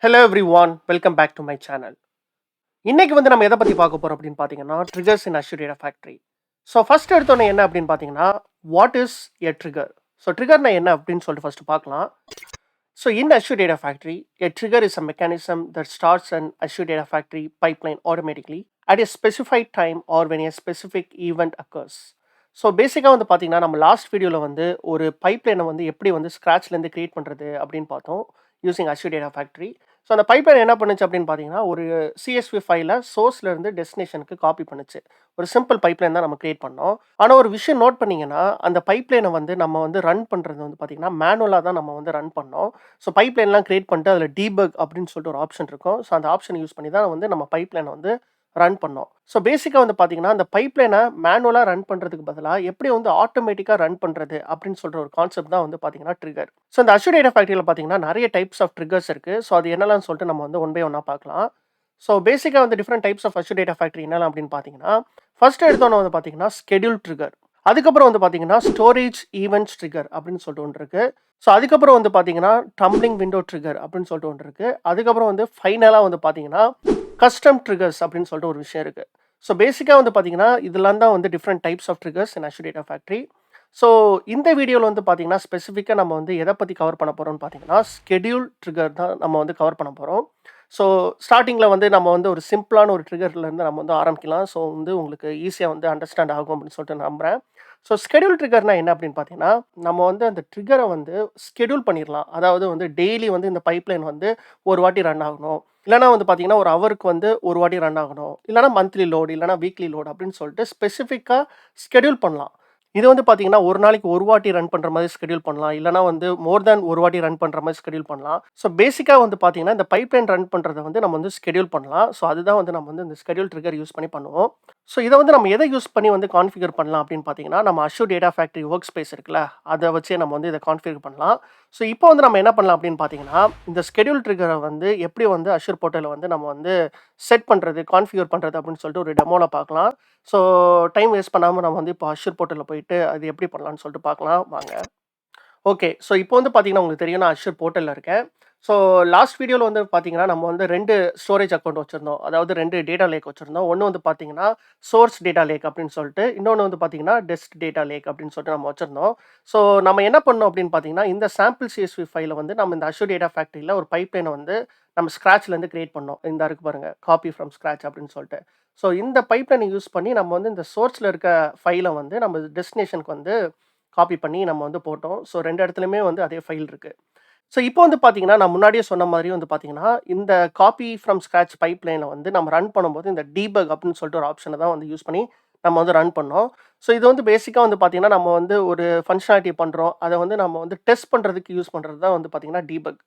Hello everyone, welcome back to my channel. இன்னைக்கு வந்து நம்ம எதை பத்தி பார்க்க போறோம் அப்படின்னு பார்த்தீங்கன்னா triggers in Azure Data Factory. So first எடுத்தோன்னே என்ன அப்படின்னு பார்த்தீங்கன்னா what is a trigger. So ட்ரிகர்னா என்ன அப்படின்னு சொல்லிட்டு ஃபர்ஸ்ட் பார்க்கலாம். So in Azure Data Factory, a trigger is a mechanism that starts an Azure Data Factory pipeline automatically at a specified time or when a specific event occurs. So பேசிக்காக வந்து பார்த்தீங்கன்னா நம்ம last வீடியோவில் வந்து ஒரு பைப்லைனை வந்து எப்படி வந்து ஸ்க்ராட்ச்லேருந்து கிரியேட் பண்ணுறது அப்படின்னு பார்த்தோம் using Azure Data Factory. So அந்த பைப்லைன் என்ன பண்ணுச்சு அப்படின்னு பார்த்தீங்கன்னா ஒரு CSV ஃபைலை சோர்ஸ்லேருந்து டெஸ்டினேஷனுக்கு காப்பி பண்ணுச்சு. ஒரு சிம்பிள் பைப்லைன் தான் நம்ம கிரியேட் பண்ணோம். ஆனால் ஒரு விஷயம் நோட் பண்ணிங்கன்னா அந்த பைப்லைனை வந்து நம்ம வந்து ரன் பண்ணுறது வந்து பார்த்தீங்கன்னா மேனுவலாக தான் நம்ம வந்து ரன் பண்ணோம். ஸோ பைப்லைன்லாம் கிரியேட் பண்ணிட்டு அதில் டீபக் அப்படின்னு சொல்லிட்டு ஒரு ஆப்ஷன் இருக்கும். ஸோ அந்த ஆப்ஷனை யூஸ் பண்ணி தான் வந்து நம்ம பைப்லைனை வந்து ரன் பண்ணோம். ஸோ பேசிக்காக வந்து பார்த்தீங்கன்னா அந்த பைப்லைனை மேனுவலாக ரன் பண்ணுறதுக்கு பதிலாக எப்படி வந்து ஆட்டோமேட்டிக்காக ரன் பண்ணுறது அப்படின்னு சொல்கிற ஒரு கான்செப்ட் தான் வந்து பார்த்தீங்கன்னா ட்ரிகர். ஸோ இந்த Azure Data Factoryயில் பார்த்தீங்கன்னா நிறைய டைப்ஸ் ஆஃப் ட்ரிகர்ஸ் இருக்குது. ஸோ அது என்னெல்லாம் சொல்லிட்டு நம்ம வந்து ஒன் பை ஒன்னாக பார்க்கலாம். ஸோ பேசிக்காக வந்து different types of Azure Data Factory என்னெல்லாம் அப்படின்னு பார்த்தீங்கன்னா ஃபர்ஸ்ட் எடுத்தோன்னே வந்து பார்த்தீங்கன்னா ஸ்கெடியூல் ட்ரிகர். அதுக்கப்புறம் வந்து பார்த்தீங்கன்னா ஸ்டோரேஜ் ஈவெண்ட்ஸ் ட்ரிகர் அப்படின்னு சொல்லிட்டு ஒன்று இருக்குது. ஸோ அதுக்கப்புறம் வந்து பார்த்தீங்கன்னா டம்ப்ளிங் விண்டோ ட்ரிகர் அப்படின்னு சொல்லிட்டு ஒன்று இருக்குது. அதுக்கப்புறம் வந்து ஃபைனலாக வந்து பார்த்தீங்கன்னா கஸ்டம் ட்ரிகர்ஸ் அப்படின்னு சொல்லிட்டு ஒரு விஷயம் இருக்குது. ஸோ பேசிக்காக வந்து பார்த்தீங்கன்னா இதெல்லாம் தான் வந்து different types of triggers in Azure Data Factory. So இந்த வீடியோவில் வந்து பார்த்தீங்கன்னா ஸ்பெசிஃபிக்காக நம்ம வந்து எதை பற்றி கவர் பண்ண போகிறோம்னு பார்த்தீங்கன்னா ஸ்கெடியூல் ட்ரிகர் தான் நம்ம வந்து கவர் பண்ண போகிறோம். ஸோ ஸ்டார்டிங்கில் வந்து நம்ம வந்து ஒரு சிம்பிளான ஒரு ட்ரிகர்லேருந்து நம்ம வந்து ஆரம்பிக்கலாம். ஸோ வந்து உங்களுக்கு ஈஸியாக வந்து அண்டர்ஸ்டாண்ட் ஆகும் அப்படின்னு சொல்லிட்டு நம்புகிறேன். ஸோ ஸ்கெடியூல் ட்ரிகர்னா என்ன அப்படின்னு பார்த்தீங்கன்னா நம்ம வந்து அந்த ட்ரிகரை வந்து ஸ்கெடியூல் பண்ணிடலாம். அதாவது வந்து டெய்லி வந்து இந்த பைப்லைன் வந்து ஒரு வாட்டி ரன் ஆகணும், இல்லைனா வந்து பார்த்தீங்கன்னா ஒரு ஹவருக்கு வந்து ஒரு வாட்டி ரன் ஆகணும், இல்லைனா மந்த்லி லோடு இல்லைனா வீக்லி லோடு அப்படின்னு சொல்லிட்டு ஸ்பெசிஃபிக்காக ஸ்கெடியூல் பண்ணலாம். இது வந்து பார்த்தீங்கன்னா ஒரு நாளைக்கு ஒரு வாட்டி ரன் பண்ணுற மாதிரி ஸ்கெடியூல் பண்ணலாம், இல்லைனா வந்து மோர் தேன் ஒரு வாட்டி ரன் பண்ணுற மாதிரி ஸ்கெடியூல் பண்ணலாம். ஸோ பேசிக்காக வந்து பார்த்தீங்கன்னா இந்த பைப்லைன் ரன் பண்ணுறதை வந்து நம்ம வந்து ஸ்கெடியூல் பண்ணலாம். ஸோ அதுதான் வந்து நம்ம வந்து இந்த ஸ்கெடியூல் ட்ரிகர் யூஸ் பண்ணி பண்ணுவோம். ஸோ இதை வந்து நம்ம எதை யூஸ் பண்ணி வந்து கான்ஃபிகர் பண்ணலாம் அப்படின்னு பார்த்தீங்கன்னா நம்ம Azure Data Factory work space இருக்குல்ல, அதை வச்சே நம்ம வந்து இதை கான்ஃபிகர் பண்ணலாம். ஸோ இப்போ வந்து நம்ம என்ன பண்ணலாம் அப்படின்னு பார்த்தீங்கன்னா இந்த ஸ்கெடியூல் ட்ரிகரை வந்து எப்படி வந்து Azure போர்ட்டலில் வந்து நம்ம வந்து செட் பண்ணுறது, கான்ஃபிகர் பண்ணுறது அப்படின்னு சொல்லிட்டு ஒரு டெமோவில் பார்க்கலாம். ஸோ டைம் வேஸ்ட் பண்ணாமல் நம்ம வந்து இப்போ Azure போர்ட்டலில் போயிட்டு அது எப்படி பண்ணலாம்னு சொல்லிட்டு பார்க்கலாம் வாங்க. ஓகே. ஸோ இப்போ வந்து பார்த்தீங்கன்னா உங்களுக்கு தெரியும் நான் Azure போர்ட்டலில் இருக்கேன். ஸோ லாஸ்ட் வீடியோவில் வந்து பார்த்தீங்கன்னா நம்ம வந்து 2 ஸ்டோரேஜ் அக்கௌண்ட் வச்சுருந்தோம். அதாவது 2 டேட்டா லேக் வச்சுருந்தோம். ஒன்று வந்து பார்த்தீங்கன்னா சோர்ஸ் டேட்டா லேக் அப்படின்னு சொல்லிட்டு, இன்னொன்று வந்து பார்த்தீங்கன்னா டெஸ்க் டேட்டா லேக் அப்படின்னு சொல்லிட்டு நம்ம வச்சுருந்தோம். ஸோ நம்ம என்ன பண்ணோம் அப்படின்னு பார்த்தீங்கன்னா இந்த சாம்பிள் CSV ஃபைலை வந்து நம்ம இந்த Azure Data Factoryயில் ஒரு பைப்லைனை வந்து நம்ம ஸ்க்ராட்ச்லேருந்து கிரியேட் பண்ணோம். இந்த இருக்கு பாருங்க, காப்பி ஃப்ரம் ஸ்க்ராட்ச் அப்படின்னு சொல்லிட்டு. ஸோ இந்த பைப்லைனை யூஸ் பண்ணி நம்ம வந்து இந்த சோர்ஸில் இருக்க ஃபைலை வந்து நம்ம டெஸ்டினேஷனுக்கு வந்து காப்பி பண்ணி நம்ம வந்து போட்டோம். ஸோ 2 இடத்துலையுமே வந்து அதே ஃபைல் இருக்கு. ஸோ இப்போ வந்து பார்த்தீங்கன்னா நான் முன்னாடியே சொன்ன மாதிரி வந்து பார்த்தீங்கன்னா இந்த காப்பி ஃப்ரம் ஸ்க்ராட்ச் பைப்லைனை வந்து நம்ம ரன் பண்ணும்போது இந்த டீபக் அப்படின்னு சொல்லிட்டு ஒரு ஆப்ஷனை தான் வந்து யூஸ் பண்ணி நம்ம வந்து ரன் பண்ணோம். ஸோ இது வந்து பேசிக்காக வந்து பார்த்தீங்கன்னா நம்ம வந்து ஒரு ஃபங்க்ஷனாலிட்டி பண்ணுறோம், அதை வந்து நம்ம வந்து டெஸ்ட் பண்ணுறதுக்கு யூஸ் பண்ணுறது தான் வந்து பார்த்தீங்கன்னா டீபக்.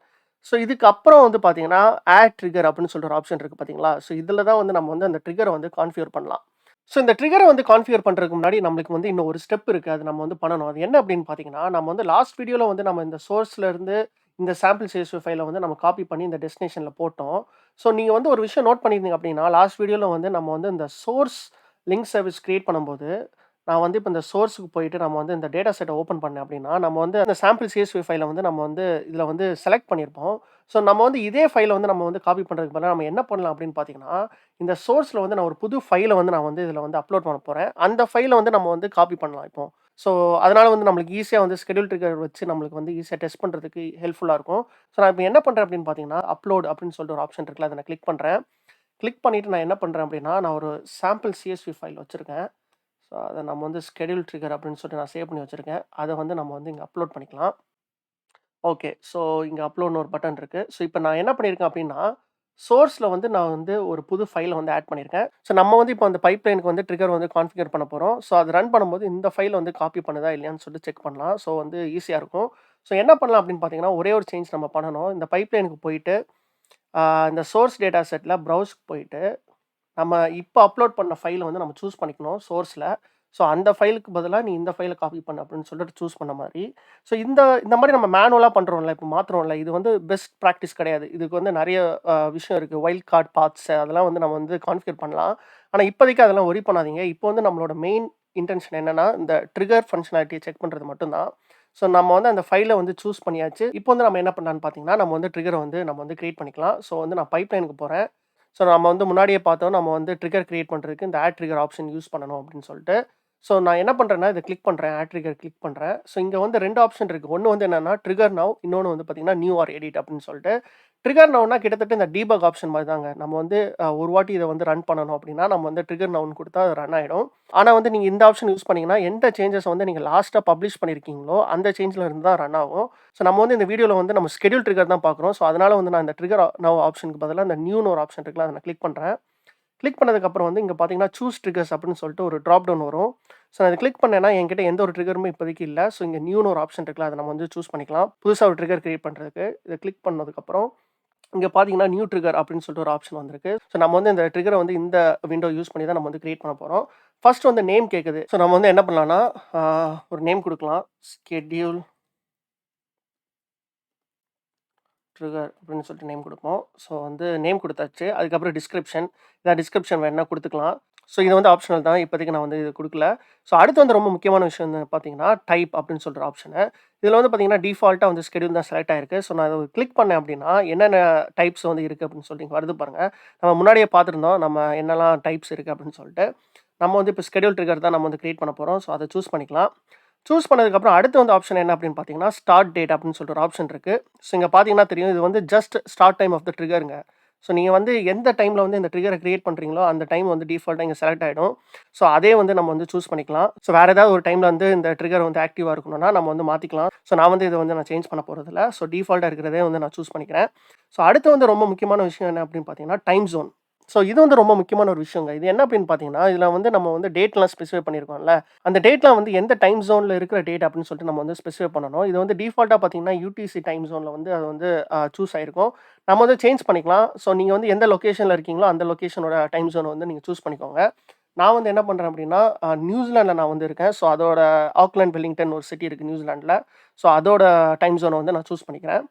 ஸோ இதுக்கு அப்புறம் வந்து பார்த்தீங்கன்னா ஆட் ட்ரிகர் அப்படின்னு சொல்லிட்டு ஒரு ஆப்ஷன் இருக்குது பார்த்தீங்களா. ஸோ இதில் தான் வந்து நம்ம வந்து அந்த ட்ரிகரை வந்து கான்ஃபிகர் பண்ணலாம். ஸோ இந்த ட்ரிகரை வந்து கான்ஃபிகர் பண்ணுறதுக்கு முன்னாடி நம்மளுக்கு வந்து இன்னும் ஒரு ஸ்டெப் இருக்குது, அது நம்ம வந்து பண்ணணும். அது என்ன அப்படின்னு பார்த்தீங்கன்னா நம்ம வந்து லாஸ்ட் வீடியோவில் வந்து நம்ம இந்த சோர்ஸ்லேருந்து இந்த சாம்பிள் CSV ஃபைலை வந்து நம்ம காப்பி பண்ணி இந்த டெஸ்டினேஷனில் போட்டோம். ஸோ நீங்கள் வந்து ஒரு விஷயம் நோட் பண்ணியிருந்தீங்க அப்படின்னா லாஸ்ட் வீடியோவில் வந்து நம்ம வந்து இந்த சோர்ஸ் லிங்க் சர்வீஸ் கிரியேட் பண்ணும்போது நான் வந்து இப்போ இந்த சோர்ஸுக்கு போயிட்டு நம்ம வந்து இந்த டேட்டா செட்டை ஓப்பன் பண்ணேன் அப்படின்னா நம்ம வந்து அந்த சாம்பிள் CSV ஃபைலை வந்து நம்ம வந்து இதில் வந்து செலக்ட் பண்ணியிருப்போம். ஸோ நம்ம வந்து இதே ஃபைலை வந்து நம்ம வந்து காப்பி பண்ணுறதுக்கு பதிலாக நம்ம என்ன பண்ணலாம் அப்படின்னு பார்த்தீங்கன்னா இந்த சோர்ஸில் வந்து நான் ஒரு புது ஃபைலை வந்து நான் வந்து இதில் வந்து அப்லோட் பண்ண போகிறேன். அந்த ஃபைலை வந்து நம்ம வந்து காப்பி பண்ணலாம் இப்போ. ஸோ அதனால் வந்து நம்மளுக்கு ஈஸியாக வந்து ஸ்கெடியூல் ட்ரிகர் வச்சு நம்மளுக்கு வந்து ஈஸியாக டெஸ்ட் பண்ணுறதுக்கு ஹெல்ப்ஃபுல்லாக இருக்கும். ஸோ நான் இப்போ என்ன பண்ணுறேன் அப்படின்னு பார்த்தீங்கன்னா அப்லோட் அப்படின்னு சொல்லிட்டு ஒரு ஆப்ஷன் இருக்குல்ல, அதை நான் கிளிக் பண்ணுறேன். கிளிக் பண்ணிவிட்டு நான் என்ன பண்ணுறேன் அப்படின்னா நான் ஒரு சாம்பிள் CSV ஃபைல் வச்சுருக்கேன். ஸோ அதை நம்ம வந்து ஸ்கெடியூல் ட்ரிகர் அப்படின்னு சொல்லிட்டு நான் சேவ் பண்ணி வச்சுருக்கேன். அதை வந்து நம்ம வந்து இங்கே அப்லோட் பண்ணிக்கலாம். ஓகே. ஸோ இங்கே அப்லோட்னு ஒரு பட்டன் இருக்குது. ஸோ இப்போ நான் என்ன பண்ணியிருக்கேன் அப்படின்னா சோர்ஸில் வந்து நான் வந்து ஒரு புது ஃபைலை வந்து ஆட் பண்ணியிருக்கேன். ஸோ நம்ம வந்து இப்போ அந்த பைப்லைனுக்கு வந்து ட்ரிகர் வந்து கான்ஃபிகர் பண்ண போகிறோம். ஸோ அது ரன் பண்ணும்போது இந்த ஃபைலை வந்து காப்பி பண்ணுதா இல்லையான்னு சொல்லிட்டு செக் பண்ணலாம். ஸோ வந்து ஈஸியாக இருக்கும். ஸோ என்ன பண்ணலாம் அப்படின்னு பார்த்தீங்கன்னா ஒரே ஒரு சேஞ்ச் நம்ம பண்ணணும். இந்த பைப்லைனுக்கு போயிட்டு இந்த சோர்ஸ் டேட்டா செட்டில் ப்ரௌஸ்க்கு போயிட்டு நம்ம இப்போ அப்லோட் பண்ண ஃபைலை வந்து நம்ம சூஸ் பண்ணிக்கணும் சோர்ஸில். ஸோ அந்த ஃபைலுக்கு பதிலாக நீ இந்த ஃபைலை காப்பி பண்ண அப்படின்னு சொல்லிட்டு சூஸ் பண்ண மாதிரி. ஸோ இந்த மாதிரி நம்ம மேனுவலாக பண்ணுறோம்ல, இப்போ மாற்றுறோம்ல, இது வந்து பெஸ்ட் ப்ராக்டிஸ் கிடையாது. இதுக்கு வந்து நிறைய விஷயம் இருக்குது, வைல்ட் கார்ட் பாத்ஸ் அதெல்லாம் வந்து நம்ம வந்து கான்ஃபிகர் பண்ணலாம். ஆனால் இப்போதைக்கு அதெல்லாம் ஒரி பண்ணாதீங்க. இப்போ வந்து நம்மளோட மெயின் இன்டென்ஷன் என்னன்னா, இந்த ட்ரிகர் ஃபங்ஷனாலிட்டிய செக் பண்றது மட்டும் தான். ஸோ நம்ம வந்து அந்த ஃபைல வந்து சூஸ் பண்ணியாச்சு. இப்போ வந்து நம்ம என்ன பண்ணலான்னு பார்த்தீங்கன்னா, நம்ம வந்து ட்ரிகர வந்து நம்ம வந்து கிரியேட் பண்ணிக்கலாம். ஸோ வந்து நான் பைப்லைனுக்கு போறேன். ஸோ நம்ம வந்து முன்னாடியே பார்த்தோம், நம்ம வந்து ட்ரிகர் கிரியேட் பண்றதுக்கு இந்த ஆட் ட்ரிகர் ஆப்ஷன் யூஸ் பண்ணணும் அப்படின்னு சொல்லிட்டு. ஸோ நான் என்ன பண்றேன்னா, இத கிளிக் பண்றேன். ஆட் ட்ரிகர் கிளிக் பண்றேன். ஸோ இங்க வந்து 2 ஆப்ஷன் இருக்கு. ஒண்ணு வந்து என்னன்னா, ட்ரிகர் நவ். இன்னொன்னு வந்து பார்த்தீங்கன்னா, நியூ ஆர் எடிட் அப்படின்னு சொல்லிட்டு. ட்ரிகர் நவ்னா கிட்டத்தட்ட இந்த டீபக் ஆப்ஷன் மாரி தாங்க. நம்ம வந்து ஒரு வாட்டி இத வந்து ரன் பண்ணணும் அப்படின்னா, நம்ம வந்து ட்ரிகர் நவ்னு குடுத்தா அது ரன் ஆயிடும். ஆனா வந்து நீங்க இந்த ஆப்ஷன் யூஸ் பண்ணீங்கன்னா, எந்த சேஞ்சஸ் வந்து நீங்க லாஸ்ட்டா பப்ளிஷ் பண்ணியிருக்கீங்களோ, அந்த சேஞ்ச்ல இருந்து தான் ரன் ஆகும். ஸோ நம்ம வந்து இந்த வீடியோல வந்து நம்ம ஷெட்யூல் ட்ரிகர் தான் பார்க்குறோம். ஸோ அதனால வந்து நான் இந்த ட்ரிகர் நவ் ஆப்ஷனுக்கு பதிலா இந்த நியூன்னு ஒரு ஆப்ஷன் இருக்குல்ல, அத நான் கிளிக் பண்றேன். கிளிக் பண்ணதுக்கப்புறம் வந்து இங்க பார்த்தீங்கன்னா, சூஸ் ட்ரிகர்ஸ் அப்படின்னு சொல்லிட்டு ஒரு ட்ராப் டவுன் வரும். ஸோ நான் இத கிளிக் பண்ணேன்னா, என்கிட்ட எந்த ஒரு ட்ரிகருமே இப்போதைக்கு இல்ல. ஸோ இங்க நியூன்னு ஒரு ஆப்ஷன் இருக்குல்ல, அத நம்ம வந்து சூஸ் பண்ணிக்கலாம். புதுசா ஒரு ட்ரிகர் கிரியேட் பண்றதுக்கு. இத கிளிக் பண்ணதுக்கப்புறம் இங்க பார்த்தீங்கன்னா, நியூ ட்ரிகர் அப்படின்னு சொல்லிட்டு ஒரு ஆப்ஷன் வந்திருக்கு. ஸோ நம்ம வந்து இந்த ட்ரிகர வந்து இந்த விண்டோ யூஸ் பண்ணி தான் நம்ம வந்து கிரியேட் பண்ண போறோம். ஃபர்ஸ்ட் வந்து நேம் கேட்குது. ஸோ நம்ம வந்து என்ன பண்ணலாம்னா, ஆ ஒரு நேம் குடுக்கலாம். ஸ்கெட்யூல் ட்ரிகர் அப்படின்னு சொல்லிட்டு நேம் குடுப்போம். ஸோ வந்து நேம் குடுத்தாச்சு. அதுக்கப்புறம் டிஸ்கிரிப்ஷன். ஏதாவது டிஸ்கிரிப்ஷன் வேணும்னா குடுத்துக்கலாம். ஸோ இது வந்து ஆப்ஷனல் தான். இப்போதைக்கு நான் வந்து இது குடுக்கல. ஸோ அடுத்து வந்து ரொம்ப முக்கியமான விஷயம் வந்து பார்த்தீங்கன்னா, டைப் அப்படின்னு சொல்ற ஆப்ஷனு. இதில வந்து பார்த்தீங்கன்னா, டிஃபால்ட்டா வந்து ஸ்கெட்யூல் தான் செலக்ட் ஆயிருக்கு. ஸோ நான் அத கிளிக் பண்ணேன் அப்படின்னா, என்னென்ன டைப்ஸ் வந்து இருக்கு அப்படின்னு சொல்லி இங்க வருது பாருங்க. நம்ம முன்னாடியே பார்த்துருந்தோம். நம்ம என்னலாம் டைப்ஸ் இருக்கு அப்படின்னு சொல்லிட்டு. நம்ம வந்து இப்போ ஷெட்யூல் ட்ரிகர் தான் நம்ம வந்து கிரியேட் பண்ண போறோம். ஸோ அத சூஸ் பண்ணிக்கலாம். சூஸ் பண்ணதுக்கப்புறம் அடுத்து வந்து ஆப்ஷன் என்ன அப்படின்னு பார்த்தீங்கன்னா, ஸ்டார்ட் டேட் அப்படின்னு சொல்லிட்டு ஒரு ஆப்ஷன் இருக்கு. ஸோ இங்க பார்த்தீங்கன்னா தெரியும். இது வந்து just start time of the ட்ரிகர்ங்க. ஸோ நீங்க வந்து எந்த டைம்ல வந்து இந்த ட்ரிகர கிரியேட் பண்றீங்களோ, அந்த டைம் வந்து டிஃபால்ட்டா இங்க செலக்ட் ஆயிடும். ஸோ அதே வந்து நம்ம வந்து சூஸ் பண்ணிக்கலாம். ஸோ வேற ஏதாவது ஒரு டைம்ல வந்து இந்த ட்ரிகர் வந்து ஆக்டிவா இருக்கணும்னா, நம்ம வந்து மாத்திக்கலாம். ஸோ நான் வந்து இத வந்து நான் சேஞ்ச் பண்ண போறதில்ல. ஸோ டிஃபால்ட்டா இருக்கிறதே வந்து நான் சூஸ் பண்ணிக்கிறேன். ஸோ அடுத்து வந்து ரொம்ப முக்கியமான விஷயம் என்ன அப்படின்னு பார்த்தீங்கன்னா, டைம் ஜோன். ஸோ இது வந்து ரொம்ப முக்கியமான ஒரு விஷயங்க. இது என்ன அப்படின்னு பார்த்தீங்கன்னா, இதில வந்து நம்ம வந்து டேட்லாம் ஸ்பெசிஃபை பண்ணியிருக்கோம்ல. அந்த டேட்லாம் வந்து எந்த டைம் ஜோன்ல இருக்கிற டேட் அப்படின்னு சொல்லிட்டு நம்ம வந்து ஸ்பெசிஃபை பண்ணணும். இது வந்து டிஃபால்ட்டா பார்த்தீங்கன்னா, யுடிசி டைம் ஜோன்ல வந்து அது வந்து சூஸ் ஆயிருக்கும். நம்ம வந்து சேஞ்ச் பண்ணிக்கலாம். ஸோ நீங்க வந்து எந்த லொகேஷன்ல இருக்கீங்களோ, அந்த லொகேஷனோட டைம் ஜோன் வந்து நீங்க சூஸ் பண்ணிக்கோங்க. நான் வந்து என்ன பண்றேன் அப்படின்னா, நியூசிலாந்துல நான் வந்து இருக்கேன். ஸோ அதோட ஆக்லாந்து, வெல்லிங்டன் ஒரு சிட்டி இருக்கு நியூசிலாந்துல. ஸோ அதோட டைம் ஜோன வந்து நான் சூஸ் பண்ணிக்கிறேன்.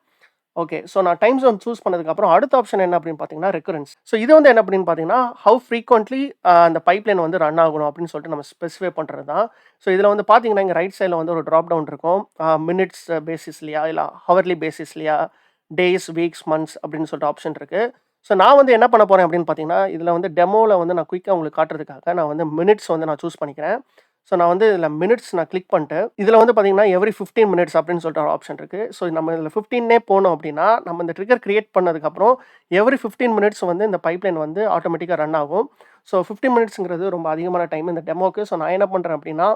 ஓகே. ஸோ நான் டைம் ஜோன் சூஸ் பண்ணதுக்கப்புறம் அடுத்த ஆப்ஷன் என்ன அப்படின்னு பார்த்தீங்கன்னா, ரெக்கரன்ஸ். ஸோ இது வந்து என்ன அப்படின்னு பார்த்தீங்கன்னா, ஹவ் ஃப்ரீக்வென்ட்லி அந்த பைப்லைன் வந்து ரன் ஆகணும் அப்படின்னு சொல்லிட்டு நம்ம ஸ்பெசிஃபை பண்றது தான். ஸோ இதில வந்து பார்த்தீங்கன்னா, இங்க ரைட் சைட்ல வந்து ஒரு ட்ராப் டவுன் இருக்கும். மினிட்ஸ் பேசிஸ்லயா, இல்ல ஹவர்லி பேசிஸ்லயா, டேஸ், வீக்ஸ், மந்த்ஸ் அப்படின்னு சொல்லிட்டு ஆப்ஷன் இருக்கு. ஸோ நான் வந்து என்ன பண்ண போறேன் அப்படின்னு பார்த்தீங்கன்னா, இதில வந்து டெமோல வந்து நான் குயிக்கா உங்களுக்கு காட்டுறதுக்காக நான் வந்து மினிட்ஸ் வந்து நான் சூஸ் பண்ணிக்கிறேன். ஸோ நான் வந்து இதில மினிட்ஸ் நான் கிளிக் பண்ணிட்டு, இதில வந்து பார்த்தீங்கன்னா, எவ்ரி 15 மினிட்ஸ் அப்படின்னு சொல்லிட்டு ஒரு ஆப்ஷன் இருக்கு. ஸோ நம்ம இதில 15னே போனோம் அப்படின்னா, நம்ம இந்த ட்ரிகர் கிரியேட் பண்ணதுக்கப்புறம் எவ்ரி 15 மினிட்ஸ் வந்து இந்த பைப்லைன் வந்து ஆட்டோமேட்டிக்கா ரன் ஆகும். ஸோ 15 மினிட்ஸ்ங்கிறது ரொம்ப அதிகமான டைம் இந்த டெமோக்கு. ஸோ நான் என்ன பண்றேன் அப்படின்னா,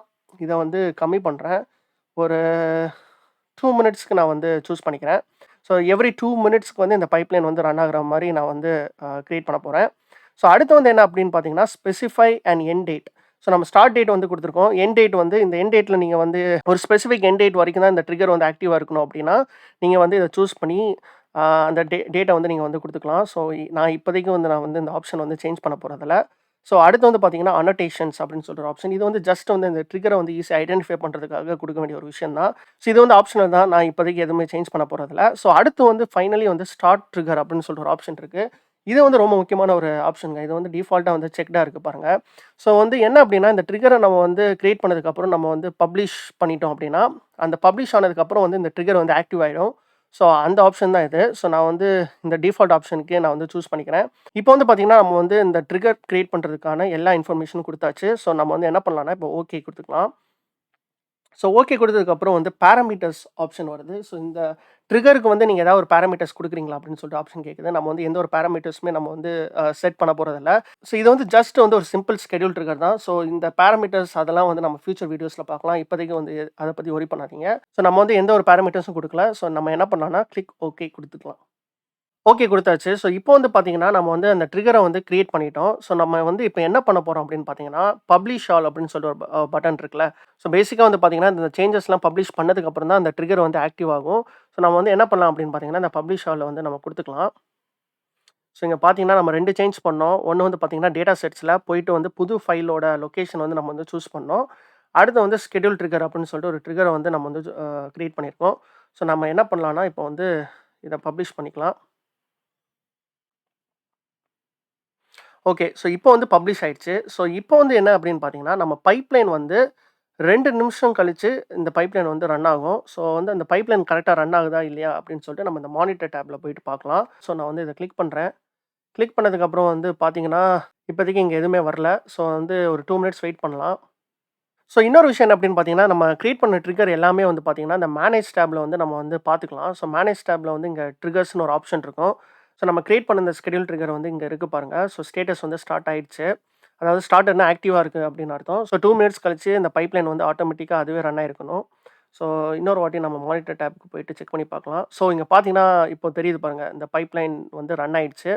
இத வந்து கம்மி பண்றேன். ஒரு 2 மினிட்ஸ்க்கு நான் வந்து சூஸ் பண்ணிக்கிறேன். ஸோ எவ்ரி 2 மினிட்ஸ்க்கு வந்து இந்த பைப்லைன் வந்து ரன் ஆகுற மாரி நான் வந்து கிரியேட் பண்ண போறேன். ஸோ அடுத்து வந்து என்ன அப்படின்னு பார்த்தீங்கன்னா, specify and end date. So நம்ம ஸ்டார்ட் டேட் வந்து குடுத்துருக்கோம். எண்ட் டேட் வந்து இந்த எண்ட் டேட்ல நீங்க வந்து ஒரு ஸ்பெசிஃபிக் எண்ட் டேட் வரைக்கும் தான் இந்த ட்ரிகர் வந்து ஆக்டிவா இருக்கணும் அப்படின்னா, நீங்க வந்து இத சூஸ் பண்ணி அந்த டேட்ட வந்து நீங்க வந்து குடுத்துக்கலாம். ஸோ நான் இப்போதைக்கு வந்து நான் வந்து இந்த ஆப்ஷன் வந்து சேஞ்ச் பண்ண போறதில்ல. ஸோ அடுத்து வந்து பார்த்தீங்கன்னா, அன்னோடேஷன்ஸ் அப்படின்னு சொல்ற ஆப்ஷன். இது வந்து ஜஸ்ட் வந்து இந்த ட்ரிகர வந்து ஈஸியா ஐடென்டிஃபை பண்றதுக்காக குடுக்க வேண்டிய ஒரு விஷயம் தான். ஸோ இது வந்து ஆப்ஷனல் தான். நான் இப்போதைக்கு எதுவுமே சேஞ்ச் பண்ண போறதில்ல. ஸோ அடுத்து வந்து ஃபைனலி வந்து ஸ்டார்ட் ட்ரிகர் அப்படின்னு சொல்லிட்டு ஒரு ஆப்ஷன் இருக்கு. இது வந்து ரொம்ப முக்கியமான ஒரு ஆப்ஷன்ங்க. இது வந்து டிஃபால்ட்டா வந்து செக்டா இருக்கு பாருங்க. ஸோ வந்து என்ன அப்படின்னா, இந்த ட்ரிகர நம்ம வந்து கிரியேட் பண்ணதுக்கப்புறம் நம்ம வந்து பப்ளிஷ் பண்ணிட்டோம் அப்படின்னா, அந்த பப்ளிஷ் ஆனதுக்கப்புறம் வந்து இந்த ட்ரிகர் வந்து ஆக்டிவ் ஆயிடும். ஸோ அந்த ஆப்ஷன் தான் இது. ஸோ நான் வந்து இந்த டிஃபால்ட் ஆப்ஷனுக்கே நான் வந்து சூஸ் பண்ணிக்கிறேன். இப்போ வந்து பார்த்தீங்கன்னா, நம்ம வந்து இந்த ட்ரிகர் கிரியேட் பண்றதுக்கான எல்லா இன்ஃபர்மேஷனும் குடுத்தாச்சு. ஸோ நம்ம வந்து என்ன பண்ணலாம்னா, இப்போ ஓகே குடுத்துக்கலாம். ஸோ ஓகே குடுத்ததுக்கப்புறம் வந்து பாராமீட்டர்ஸ் ஆப்ஷன் வருது. ஸோ இந்த ட்ரிகருக்கு வந்து நீங்க ஏதாவது ஒரு பாராமீட்டர்ஸ் குடுக்குறீங்களா அப்படின்னு சொல்லிட்டு ஆப்ஷன் கேட்குது. நம்ம வந்து எந்த ஒரு பாராமீட்டர்ஸுமே நம்ம வந்து செட் பண்ண போறதில்ல. ஸோ இது வந்து ஜஸ்ட் வந்து ஒரு சிம்பிள் ஸ்கெட்யூல் ட்ரிகர் தான். ஸோ இந்த பாராமீட்டர்ஸ் அதெல்லாம் வந்து நம்ம ஃபியூச்சர் வீடியோஸ்ல பார்க்கலாம். இப்போதைக்கு வந்து அத பத்தி வொரி பண்ணாதீங்க. ஸோ நம்ம வந்து எந்த ஒரு பாராமீட்டர்ஸும் குடுக்கல. ஸோ நம்ம என்ன பண்ணலாம்னா, கிளிக் ஓகே குடுத்துக்கலாம். ஓகே குடுத்தாச்சு. ஸோ இப்போ வந்து பார்த்தீங்கன்னா, நம்ம வந்து அந்த ட்ரிகர வந்து கிரியேட் பண்ணிட்டோம். ஸோ நம்ம வந்து இப்ப என்ன பண்ண போறோம் அப்படின்னு பார்த்தீங்கன்னா, பப்ளிஷ் ஆல் அப்படின்னு சொல்லிட்டு ஒரு பட்டன் இருக்குல்ல. ஸோ பேசிக்கா வந்து பார்த்தீங்கன்னா, இந்த சேஞ்சஸ்லாம் பப்ளிஷ் பண்ணதுக்கு அப்புறம் தான் அந்த ட்ரிகர் வந்து ஆக்டிவ் ஆகும். ஸோ நம்ம வந்து என்ன பண்ணலாம் அப்படின்னு பார்த்தீங்கன்னா, இந்த பப்ளிஷ் ஆல்ல வந்து நம்ம குடுத்துக்கலாம். ஸோ இங்க பார்த்தீங்கன்னா, நம்ம 2 சேஞ்ச் பண்ணோம். ஒண்ணு வந்து பார்த்தீங்கன்னா, டேட்டா செட்ஸ்ல போயிட்டு வந்து புது ஃபைலோட லொகேஷன் வந்து நம்ம வந்து சூஸ் பண்ணோம். அடுத்து வந்து ஷெட்யூல் ட்ரிகர் அப்படின்னு சொல்லிட்டு ஒரு ட்ரிகர வந்து நம்ம வந்து கிரியேட் பண்ணியிருக்கோம். ஸோ நம்ம என்ன பண்ணலாம்னா, இப்போ வந்து இத பப்ளிஷ் பண்ணிக்கலாம். ஓகே. ஸோ இப்போ வந்து பப்ளிஷ் ஆயிடுச்சு. ஸோ இப்போ வந்து என்ன அப்படின்னு பார்த்தீங்கன்னா, நம்ம பைப்லைன் வந்து 2 நிமிஷம் கழிச்சு இந்த பைப்லைன் வந்து ரன் ஆகும். ஸோ வந்து அந்த பைப்லைன் கரெக்ட்டா ரன் ஆகுதா இல்லையா அப்படின்னு சொல்லிட்டு நம்ம இந்த மானிட்டர் டேப்ல போயிட்டு பார்க்கலாம். ஸோ நான் வந்து இத கிளிக் பண்றேன். கிளிக் பண்ணதுக்கப்புறம் வந்து பார்த்தீங்கன்னா, இப்போதைக்கு இங்க எதுவுமே வரல. ஸோ வந்து ஒரு 2 மினிட்ஸ் வெயிட் பண்ணலாம். ஸோ இன்னொரு விஷயம் என்ன அப்படின்னு பார்த்தீங்கன்னா, நம்ம கிரியேட் பண்ண ட்ரிக்கர் எல்லாமே வந்து பார்த்தீங்கன்னா, இந்த மேனேஜ் டேப்ல வந்து நம்ம வந்து பார்த்துக்கலாம். ஸோ மேனேஜ் டேப்ல வந்து இங்க ட்ரிகர்ஸ்ன்னு ஒரு ஆப்ஷன் இருக்கும். ஸோ நம்ம கிரியேட் பண்ண இந்த ஷெட்யூல் ட்ரிக்கர் வந்து இங்க இருக்கு பாருங்க. ஸோ ஸ்டேட்டஸ் வந்து ஸ்டார்ட் ஆயிடுச்சு. அதாவது ஸ்டார்டர்னா ஆக்டிவா இருக்கு அப்படின்னு அர்த்தம். ஸோ 2 மினிட்ஸ் கழிச்சு இந்த பைப்லைன் வந்து ஆட்டோமேட்டிக்கா அதுவே ரன் ஆயிருக்கணும். ஸோ இன்னொரு வாட்டி நம்ம மானிட்டர் டேப்க்கு போயிட்டு செக் பண்ணி பார்க்கலாம். ஸோ இங்க பார்த்தீங்கன்னா, இப்போ தெரியுது பாருங்க. இந்த பைப்லைன் வந்து ரன் ஆயிடுச்சு.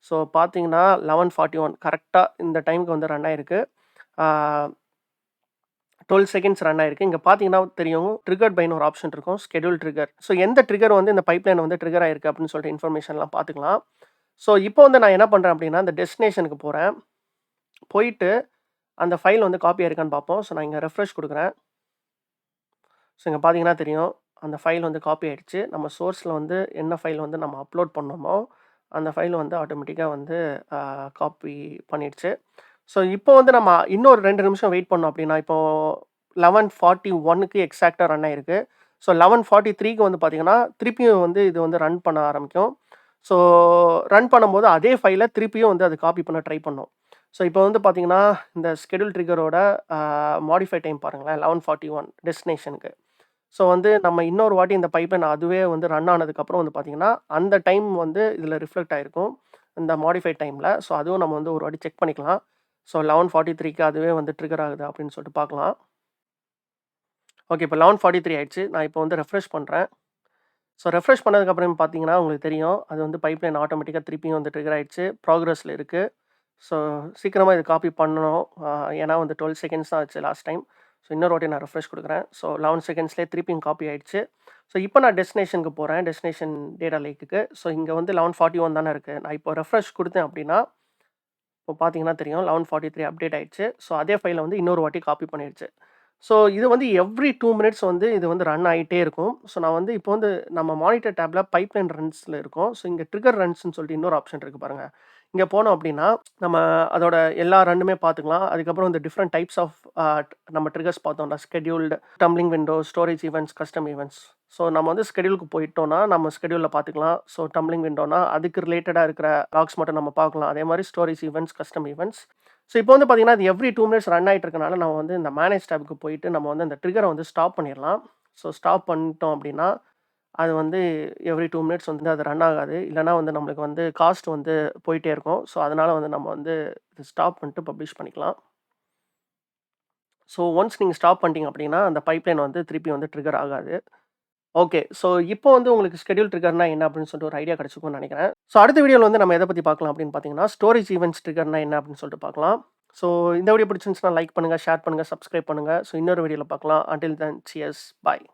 ஸோ பார்த்தீங்கன்னா 11:41 கரெக்ட்டா இந்த டைம்க்கு வந்து ரன் ஆயிருக்கு. ஆ 12 செகண்ட்ஸ் ரன் ஆயிருக்கு. இங்க பார்த்தீங்கன்னா தெரியும். ட்ரிகர்ட் பைன்னு ஒரு ஆப்ஷன் இருக்கும். Schedule trigger. ஸோ எந்த ட்ரிகர் வந்து இந்த பைப்லைன் வந்து ட்ரிகர் ஆயிருக்கு அப்படின்னு சொல்லிட்டு இன்ஃபர்மேஷன்லாம் பார்த்துக்கலாம். ஸோ இப்போ வந்து நான் என்ன பண்றேன் அப்படின்னா, இந்த டெஸ்டினேஷனுக்கு போறேன். போயிட்டு அந்த ஃபைல் வந்து காப்பி ஆயிருக்கான்னு பார்ப்போம். ஸோ நான் இங்க ரெஃப்ரெஷ் குடுக்குறேன். ஸோ இங்க பார்த்தீங்கன்னா தெரியும். அந்த ஃபைல் வந்து காப்பி ஆயிடுச்சு. நம்ம சோர்ஸ்ல வந்து என்ன ஃபைல் வந்து நம்ம அப்லோட் பண்ணோமோ, அந்த ஃபைல் வந்து ஆட்டோமேட்டிக்கா வந்து காப்பி பண்ணிடுச்சு. ஸோ இப்போ வந்து நம்ம இன்னொரு 2 நிமிஷம் வெயிட் பண்ணோம் அப்படின்னா, இப்போ 11:41க்கு எக்ஸாக்ட்டா ரன் ஆயிருக்கு. ஸோ 11:43க்கு வந்து பார்த்தீங்கன்னா, திருப்பியும் வந்து இது வந்து ரன் பண்ண ஆரம்பிக்கும். ஸோ ரன் பண்ணும்போது அதே ஃபைல திருப்பியும் வந்து அது காப்பி பண்ண ட்ரை பண்ணும். ஸோ இப்போ வந்து பார்த்தீங்கன்னா, இந்த ஷெட்யூல் ட்ரிக்கரோட மாடிஃபை டைம் பாருங்களேன் 11:41 டெஸ்டினேஷனுக்கு. ஸோ வந்து நம்ம இன்னொரு வாட்டி இந்த பைப்லைன் அதுவே வந்து ரன் ஆனதுக்கப்புறம் வந்து பார்த்தீங்கன்னா, அந்த டைம் வந்து இதில ரிஃப்ளெக்ட் ஆயிருக்கும். இந்த மாடிஃபைட் டைம்ல. ஸோ அதுவும் நம்ம வந்து ஒரு வாட்டி செக் பண்ணிக்கலாம். ஸோ 11:43க்கு அதுவே வந்து ட்ரிகர் ஆகுதா அப்படின்னு சொல்லிட்டு பார்க்கலாம். ஓகே. இப்போ 11:43 ஆயிடுச்சு. நான் இப்போ வந்து ரெஃப்ரெஷ் பண்றேன். ஸோ ரெஃப்ரெஷ் பண்ணதுக்கப்புறம் பார்த்தீங்கன்னா, உங்களுக்கு தெரியும். அது வந்து பைப்லைன் ஆட்டோமேட்டிக்கா திருப்பியும் வந்து ட்ரிகர் ஆயிடுச்சு. ப்ராக்ரஸ்ல இருக்கு. ஸோ சீக்கிரமா இத காப்பி பண்ணணும். ஏன்னா வந்து 12 செகண்ட்ஸ் தான் ஆச்சு லாஸ்ட் டைம். ஸோ இன்னொரு வாட்டி நான் ரெஃப்ரெஷ் குடுக்குறேன். ஸோ 11 செகண்ட்ஸ்லயே திருப்பியும் காப்பி ஆயிடுச்சு. ஸோ இப்போ நான் டெஸ்டினேஷனுக்கு போறேன். Destination data லேக்குக்கு. ஸோ இங்க வந்து 11:41 தானே இருக்கு. நான் இப்போ ரெஃப்ரெஷ் குடுத்தேன் அப்படின்னா, இப்போ பார்த்தீங்கன்னா தெரியும் 11:43 அப்டேட் ஆயிடுச்சு. ஸோ அதே ஃபைல வந்து இன்னொரு வாட்டி காப்பி பண்ணிடுச்சு. ஸோ இது வந்து எவ்ரி 2 மினிட்ஸ் வந்து இது வந்து ரன் ஆயிட்டே இருக்கும். ஸோ நான் வந்து இப்போ வந்து நம்ம மானிட்டர் டேப்ல பைப்லைன் ரன்ஸ்ல இருக்கோம். ஸோ இங்க ட்ரிகர் ரன்ஸ்ன்னு சொல்லிட்டு இன்னொரு ஆப்ஷன் இருக்கு பாருங்க. இங்க போனோம் அப்படின்னா, நம்ம அதோட எல்லா ரன்னுமே பார்த்துக்கலாம். அதுக்கப்புறம் இந்த டிஃபரெண்ட் டைப்ஸ் ஆஃப் நம்ம ட்ரிகர்ஸ் பார்த்தோம்ல scheduled, dumpling window, storage events, custom events. So நம்ம வந்து ஸ்கெட்யூலுக்கு போயிட்டோம்னா, நம்ம ஸ்கெட்யூல்ல பார்த்துக்கலாம். ஸோ டம்ப்ளிங் விண்டோனா அதுக்கு ரிலேட்டடா இருக்கிற லாக்ஸ் மட்டும் நம்ம பார்க்கலாம். அதே மாரி storage events, custom events. So இப்போ வந்து பார்த்தீங்கன்னா, அது எவ்ரி 2 மினிட்ஸ் ரன் ஆயிட்டு இருக்கனால, நம்ம வந்து இந்த மேனேஜ் டேப்க்கு போயிட்டு நம்ம வந்து அந்த ட்ரிகர வந்து ஸ்டாப் பண்ணிறலாம். ஸோ ஸ்டாப் பண்ணிட்டோம் அப்படின்னா, அது வந்து எவ்ரி 2 மினிட்ஸ் வந்து அது ரன் ஆகாது. இல்லன்னா வந்து நம்மளுக்கு வந்து காஸ்ட் வந்து போயிட்டே இருக்கும். ஸோ அதனால வந்து நம்ம வந்து இத ஸ்டாப் பண்ணிட்டு பப்ளிஷ் பண்ணிக்கலாம். ஸோ ஒன்ஸ் நீங்க ஸ்டாப் பண்ணிட்டீங்க அப்படின்னா, அந்த பைப்லைன் வந்து திருப்பி வந்து ட்ரிகர் ஆகாது. ஓகே. ஸோ இப்போ வந்து உங்களுக்கு ஷெட்யூல் ட்ரிகர்னா என்ன அப்படின்னு சொல்லிட்டு ஒரு ஐடியா கிடைச்சிருக்கும்னு நெனைக்கிறேன். ஸோ அடுத்த வீடியோல வந்து நம்ம எத பத்தி பார்க்கலாம் அப்படின்னு பார்த்தீங்கன்னா, ஸ்டோரேஜ் ஈவென்ட்ஸ் ட்ரிகர்னா என்ன அப்படின்னு சொல்லிட்டு பார்க்கலாம். ஸோ இந்த வீடியோ பிடிச்சிருந்துச்சுன்னா லைக் பண்ணுங்க, ஷேர் பண்ணுங்க, சப்ஸ்கிரைப் பண்ணுங்க. ஸோ இன்னொரு வீடியோல பார்க்கலாம். Until then cheers. பாய்.